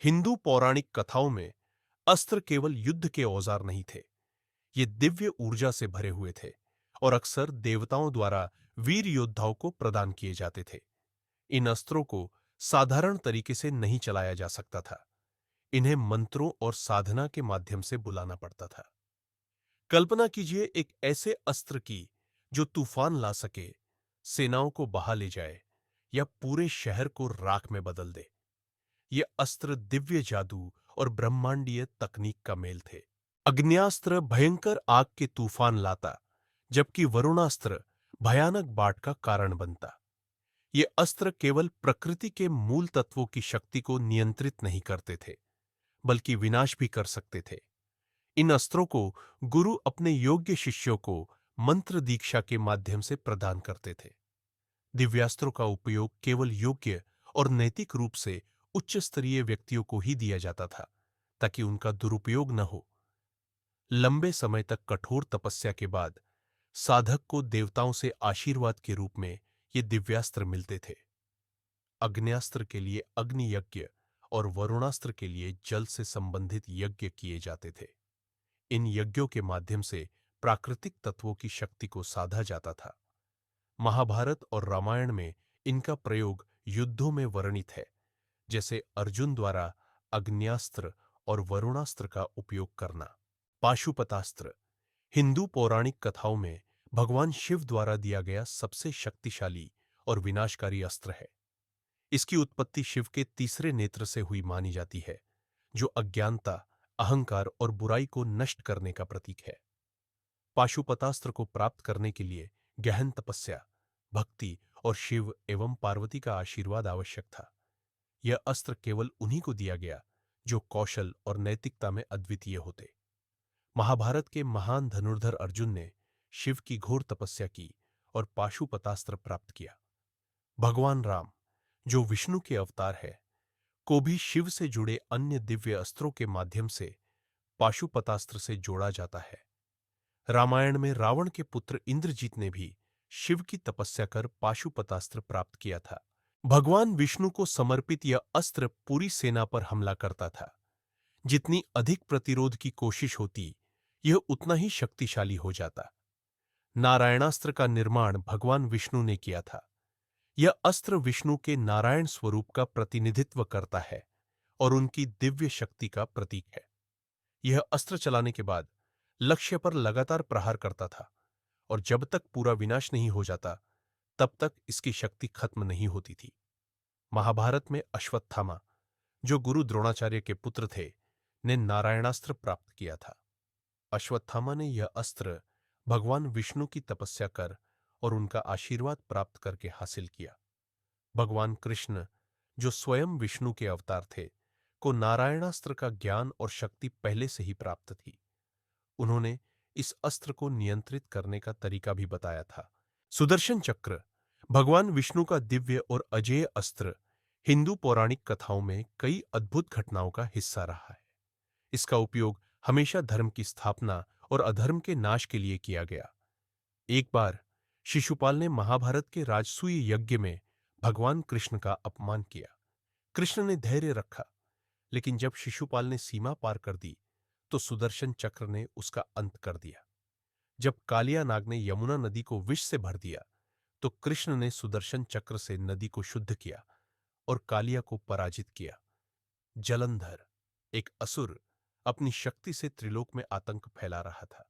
हिंदू पौराणिक कथाओं में अस्त्र केवल युद्ध के औजार नहीं थे। ये दिव्य ऊर्जा से भरे हुए थे और अक्सर देवताओं द्वारा वीर योद्धाओं को प्रदान किए जाते थे। इन अस्त्रों को साधारण तरीके से नहीं चलाया जा सकता था। इन्हें मंत्रों और साधना के माध्यम से बुलाना पड़ता था। कल्पना कीजिए एक ऐसे अस्त्र की जो तूफान ला सके, सेनाओं को बहा ले जाए या पूरे शहर को राख में बदल दे। ये अस्त्र दिव्य जादू और ब्रह्मांडीय तकनीक का मेल थे। अग्न्यास्त्र भयंकर आग के तूफान लाता, जबकि वरुणास्त्र भयानक बाढ़ का कारण बनता। ये अस्त्र केवल प्रकृति के मूल तत्वों की शक्ति को नियंत्रित नहीं करते थे, बल्कि विनाश भी कर सकते थे। इन अस्त्रों को गुरु अपने योग्य शिष्यों को मंत्र दीक्षा के माध्यम से प्रदान करते थे। दिव्यास्त्रों का उपयोग केवल योग्य और नैतिक रूप से उच्च स्तरीय व्यक्तियों को ही दिया जाता था, ताकि उनका दुरुपयोग न हो। लंबे समय तक कठोर तपस्या के बाद साधक को देवताओं से आशीर्वाद के रूप में ये दिव्यास्त्र मिलते थे। अग्न्यास्त्र के लिए अग्नि यज्ञ और वरुणास्त्र के लिए जल से संबंधित यज्ञ किए जाते थे। इन यज्ञों के माध्यम से प्राकृतिक तत्वों की शक्ति को साधा जाता था। महाभारत और रामायण में इनका प्रयोग युद्धों में वर्णित है, जैसे अर्जुन द्वारा अग्न्यास्त्र और वरुणास्त्र का उपयोग करना। पाशुपतास्त्र हिंदू पौराणिक कथाओं में भगवान शिव द्वारा दिया गया सबसे शक्तिशाली और विनाशकारी अस्त्र है। इसकी उत्पत्ति शिव के तीसरे नेत्र से हुई मानी जाती है, जो अज्ञानता, अहंकार और बुराई को नष्ट करने का प्रतीक है। पाशुपतास्त्र को प्राप्त करने के लिए गहन तपस्या, भक्ति और शिव एवं पार्वती का आशीर्वाद आवश्यक था। यह अस्त्र केवल उन्हीं को दिया गया जो कौशल और नैतिकता में अद्वितीय होते। महाभारत के महान धनुर्धर अर्जुन ने शिव की घोर तपस्या की और पाशुपतास्त्र प्राप्त किया। भगवान राम, जो विष्णु के अवतार है, को भी शिव से जुड़े अन्य दिव्य अस्त्रों के माध्यम से पाशुपतास्त्र से जोड़ा जाता है। रामायण में रावण के पुत्र इंद्रजीत ने भी शिव की तपस्या कर पाशुपतास्त्र प्राप्त किया था। भगवान विष्णु को समर्पित यह अस्त्र पूरी सेना पर हमला करता था। जितनी अधिक प्रतिरोध की कोशिश होती, यह उतना ही शक्तिशाली हो जाता। नारायणास्त्र का निर्माण भगवान विष्णु ने किया था। यह अस्त्र विष्णु के नारायण स्वरूप का प्रतिनिधित्व करता है और उनकी दिव्य शक्ति का प्रतीक है। यह अस्त्र चलाने के बाद लक्ष्य पर लगातार प्रहार करता था और जब तक पूरा विनाश नहीं हो जाता, तब तक इसकी शक्ति खत्म नहीं होती थी। महाभारत में अश्वत्थामा, जो गुरु द्रोणाचार्य के पुत्र थे, ने नारायणास्त्र प्राप्त किया था। अश्वत्थामा ने यह अस्त्र भगवान विष्णु की तपस्या कर और उनका आशीर्वाद प्राप्त करके हासिल किया। भगवान कृष्ण, जो स्वयं विष्णु के अवतार थे, को नारायणास्त्र का ज्ञान और शक्ति पहले से ही प्राप्त थी। उन्होंने इस अस्त्र को नियंत्रित करने का तरीका भी बताया था। सुदर्शन चक्र भगवान विष्णु का दिव्य और अजेय अस्त्र हिंदू पौराणिक कथाओं में कई अद्भुत घटनाओं का हिस्सा रहा है। इसका उपयोग हमेशा धर्म की स्थापना और अधर्म के नाश के लिए किया गया। एक बार शिशुपाल ने महाभारत के राजसूय यज्ञ में भगवान कृष्ण का अपमान किया। कृष्ण ने धैर्य रखा, लेकिन जब शिशुपाल ने सीमा पार कर दी, तो सुदर्शन चक्र ने उसका अंत कर दिया। जब कालिया नाग ने यमुना नदी को विष से भर दिया, तो कृष्ण ने सुदर्शन चक्र से नदी को शुद्ध किया और कालिया को पराजित किया। जलंधर, एक असुर, अपनी शक्ति से त्रिलोक में आतंक फैला रहा था।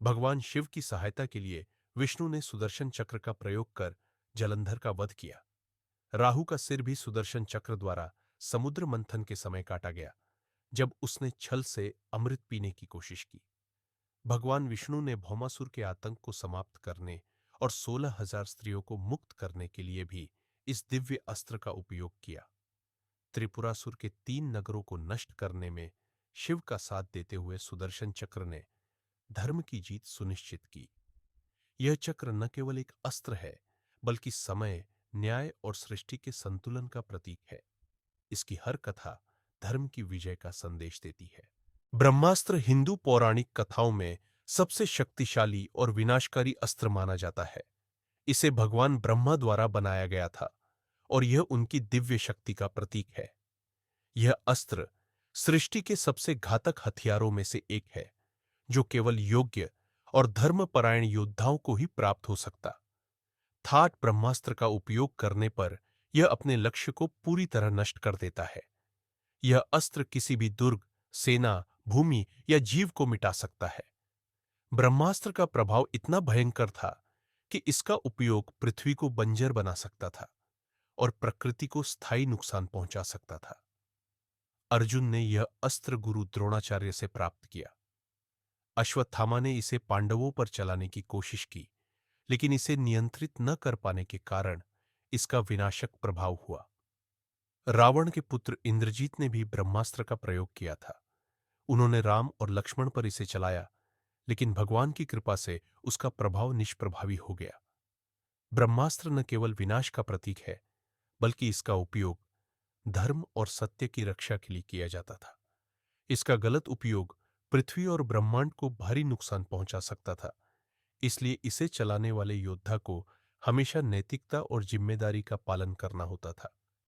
भगवान शिव की सहायता के लिए विष्णु ने सुदर्शन चक्र का प्रयोग कर जलंधर का वध किया। राहु का सिर भी सुदर्शन चक्र द्वारा समुद्र मंथन के समय काटा गया, जब उसने छल से अमृत पीने की कोशिश की। भगवान विष्णु ने भौमासुर के आतंक को समाप्त करने और 16,000 स्त्रियों को मुक्त करने के लिए भी इस दिव्य अस्त्र का उपयोग किया। त्रिपुरासुर के 3 नगरों को नष्ट करने में शिव का साथ देते हुए सुदर्शन चक्र ने धर्म की जीत सुनिश्चित की। यह चक्र न केवल एक अस्त्र है, बल्कि समय, न्याय और सृष्टि के संतुलन का प्रतीक है। इसकी हर कथा धर्म की विजय का संदेश देती है। ब्रह्मास्त्र हिंदू पौराणिक कथाओं में सबसे शक्तिशाली और विनाशकारी अस्त्र माना जाता है। इसे भगवान ब्रह्मा द्वारा बनाया गया था और यह उनकी दिव्य शक्ति का प्रतीक है। यह अस्त्र सृष्टि के सबसे घातक हथियारों में से एक है, जो केवल योग्य और धर्मपरायण योद्धाओं को ही प्राप्त हो सकता। थाट ब्रह्मास्त्र का उपयोग करने पर यह अपने लक्ष्य को पूरी तरह नष्ट कर देता है। यह अस्त्र किसी भी दुर्ग, सेना, भूमि या जीव को मिटा सकता है। ब्रह्मास्त्र का प्रभाव इतना भयंकर था कि इसका उपयोग पृथ्वी को बंजर बना सकता था और प्रकृति को स्थायी नुकसान पहुंचा सकता था। अर्जुन ने यह अस्त्र गुरु द्रोणाचार्य से प्राप्त किया। अश्वत्थामा ने इसे पांडवों पर चलाने की कोशिश की, लेकिन इसे नियंत्रित न कर पाने के कारण इसका विनाशक प्रभाव हुआ। रावण के पुत्र इंद्रजीत ने भी ब्रह्मास्त्र का प्रयोग किया था। उन्होंने राम और लक्ष्मण पर इसे चलाया, लेकिन भगवान की कृपा से उसका प्रभाव निष्प्रभावी हो गया। ब्रह्मास्त्र न केवल विनाश का प्रतीक है, बल्कि इसका उपयोग धर्म और सत्य की रक्षा के लिए किया जाता था। इसका गलत उपयोग पृथ्वी और ब्रह्मांड को भारी नुकसान पहुंचा सकता था। इसलिए इसे चलाने वाले योद्धा को हमेशा नैतिकता और जिम्मेदारी का पालन करना होता था।